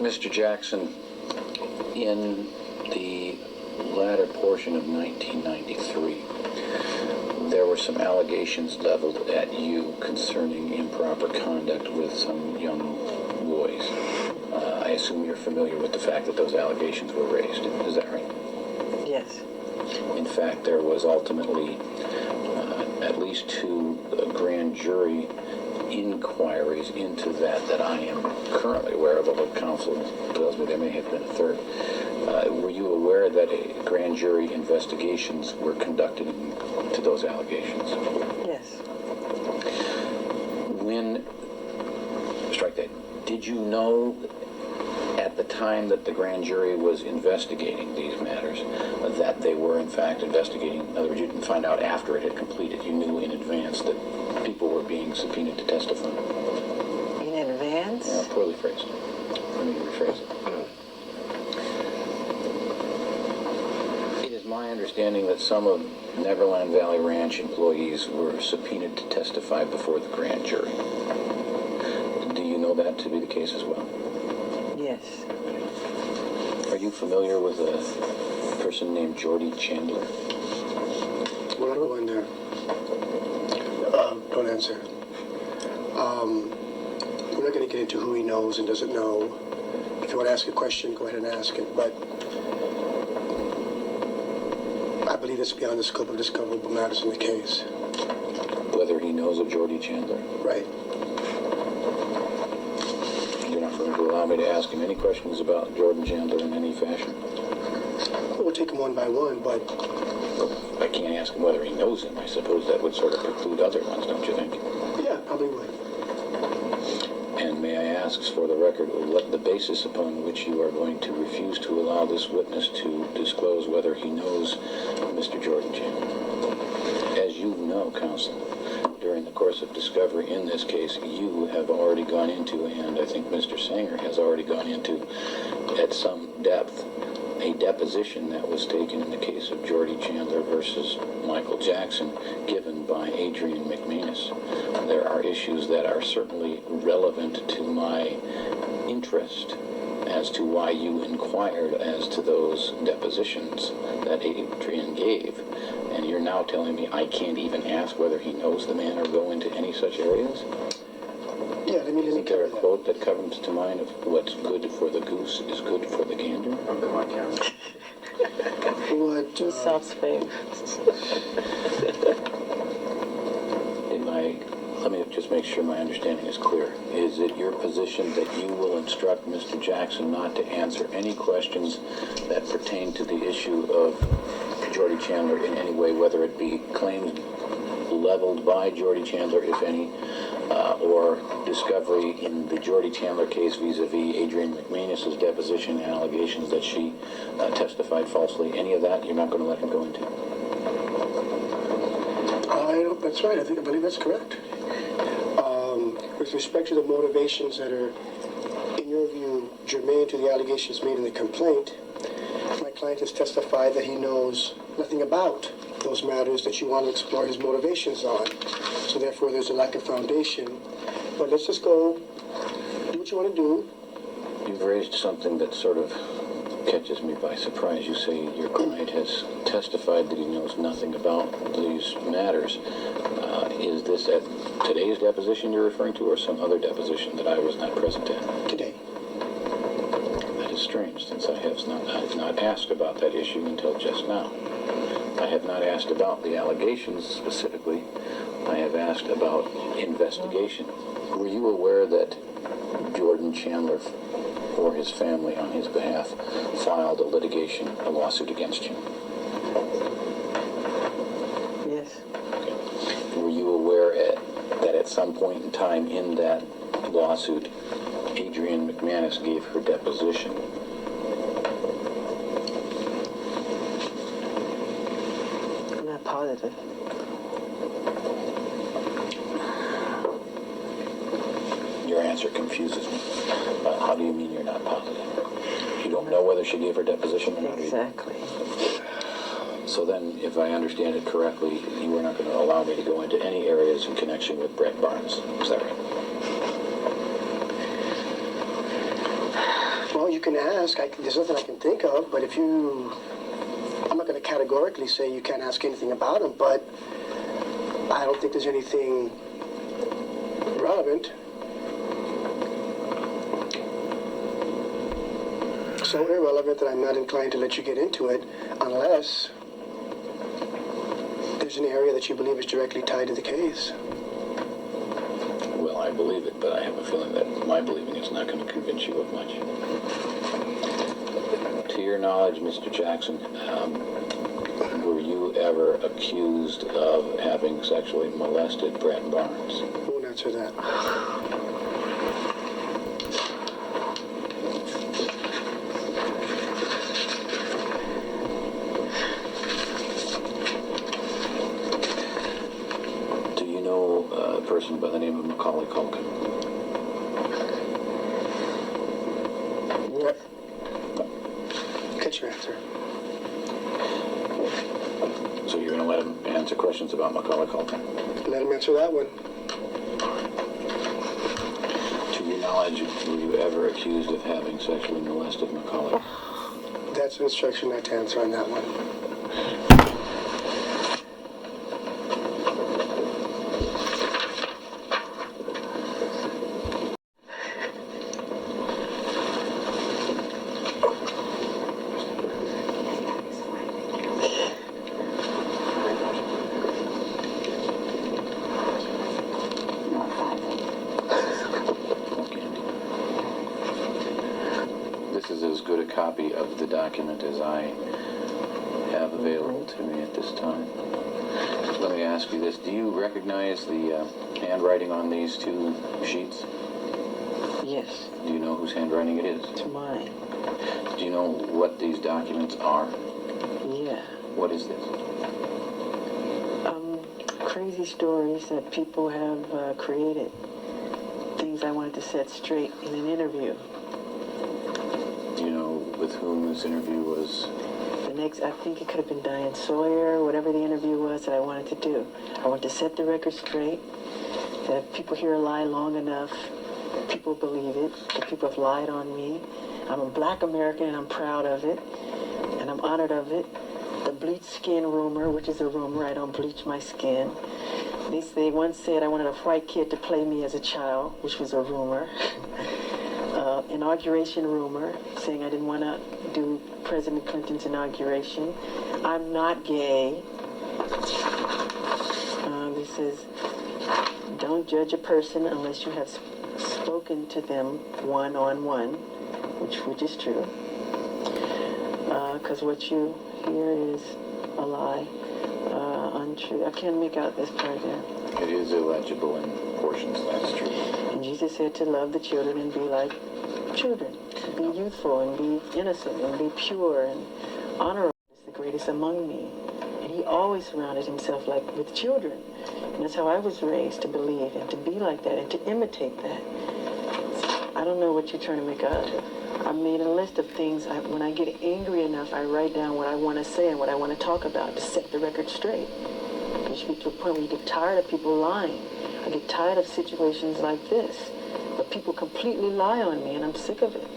Mr. Jackson, in the latter portion of 1993, there were some allegations leveled at you concerning improper conduct with some young boys. I assume you're familiar with the fact that those allegations were raised. Is that right? Yes. In fact, there was ultimately at least 2 grand jury inquiries into that I am currently aware of, although counsel tells me there may have been a 3rd. Were you aware that grand jury investigations were conducted into those allegations? Yes. When, strike that, did you know at the time that the grand jury was investigating these matters that they were in fact investigating? In other words, you didn't find out after it had completed. You knew in advance that people were being subpoenaed to testify. In advance? Yeah, poorly phrased. Let me rephrase it. It is my understanding that some of Neverland Valley Ranch employees were subpoenaed to testify before the grand jury. Do you know that to be the case as well? Yes. Are you familiar with a person named Jordy Chandler? We're not going there. Don't answer. We're not going to get into who he knows and doesn't know. If you want to ask a question, go ahead and ask it. But I believe it's beyond the scope of discoverable matters in the case. Whether he knows of Jordy Chandler? Right. You're not going to allow me to ask him any questions about Jordan Chandler in any fashion? We'll take them one by one, but... I can't ask him whether he knows him. I suppose that would sort of preclude other ones, don't you think? Yeah, probably would. And may I ask, for the record, what the basis upon which you are going to refuse to allow this witness to disclose whether he knows Mr. Jordan Chandler? As you know, counsel, during the course of discovery in this case, you have already gone into, and I think Mr. Sanger has already gone into, at some depth, a deposition that was taken in the case of Jordy Chandler versus Michael Jackson, given by Adrian McManus. There are issues that are certainly relevant to my interest as to why you inquired as to those depositions that Adrian gave. And you're now telling me I can't even ask whether he knows the man or go into any such areas? Yeah, let me Isn't there a quote that comes to mind of what's good for the goose is good for the gander? What? Soft spoon. Let me just make sure my understanding is clear. Is it your position that you will instruct Mr. Jackson not to answer any questions that pertain to the issue of Jordy Chandler in any way, whether it be claims leveled by Jordy Chandler, if any, or discovery in the Jordy Chandler case vis-a-vis Adrian McManus's deposition and allegations that she testified falsely? Any of that you're not going to let him go into? That's right. I believe that's correct. With respect to the motivations that are, in your view, germane to the allegations made in the complaint, my client has testified that he knows nothing about those matters that you want to explore his motivations on. So therefore, there's a lack of foundation. But let's just go do what you want to do. You've raised something that sort of catches me by surprise. You say your client has testified that he knows nothing about these matters. Is this at today's deposition you're referring to, or some other deposition that I was not present at? Today. That is strange, since I have not asked about that issue until just now. I have not asked about the allegations specifically. I have asked about investigation. Were you aware that Jordan Chandler or his family on his behalf filed a lawsuit against you? Yes. Okay. Were you aware that at some point in time in that lawsuit, Adrian McManus gave her deposition? I'm not positive. Your answer confuses me. How do you mean you're not positive? You don't know whether she gave her deposition or not? Exactly. So then, if I understand it correctly, you are not going to allow me to go into any areas in connection with Brett Barnes. Is that right? can ask. There's nothing I can think of, but I'm not going to categorically say you can't ask anything about him, but I don't think there's anything relevant. So irrelevant that I'm not inclined to let you get into it unless there's an area that you believe is directly tied to the case. Well, I believe it, but I have a feeling that my believing is not going to convince you of much. To your knowledge, Mr. Jackson, were you ever accused of having sexually molested Brett Barnes? Who won't answer that? Do you know a person by the name of Macaulay Culkin? What? Get your answer. So you're going to let him answer questions about Macaulay Culkin? Let him answer that one. To your knowledge, were you ever accused of having sexually molested Macaulay? That's an instruction not to answer on that one. This is as good a copy of the document as I have available to me at this time. Let me ask you this. Do you recognize the handwriting on these two sheets? Yes. Do you know whose handwriting it is? It's mine. Do you know what these documents are? Yeah. What is this? Crazy stories that people have created. Things I wanted to set straight in an interview. Do you know with whom this interview was? I think it could have been Diane Sawyer, whatever the interview was that I wanted to do. I wanted to set the record straight, that if people hear a lie long enough, people believe it, that people have lied on me. I'm a black American and I'm proud of it, and I'm honored of it. The bleach skin rumor, which is a rumor, I don't bleach my skin. They once said I wanted a white kid to play me as a child, which was a rumor. Inauguration rumor, saying I didn't want to do President Clinton's inauguration. I'm not gay. This is, don't judge a person unless you have spoken to them one-on-one, which is true. Because what you hear is a lie, untrue. I can't make out this part there. It is illegible in portions, that's true. And Jesus said to love the children and be like children, to be youthful and be innocent and be pure and honorable is the greatest among me. And he always surrounded himself with children. And that's how I was raised, to believe and to be like that and to imitate that. So I don't know what you're trying to make out of. I made a list of things. When I get angry enough, I write down what I want to say and what I want to talk about to set the record straight. Because you get to a point where you get tired of people lying. I get tired of situations like this, where people completely lie on me, and I'm sick of it.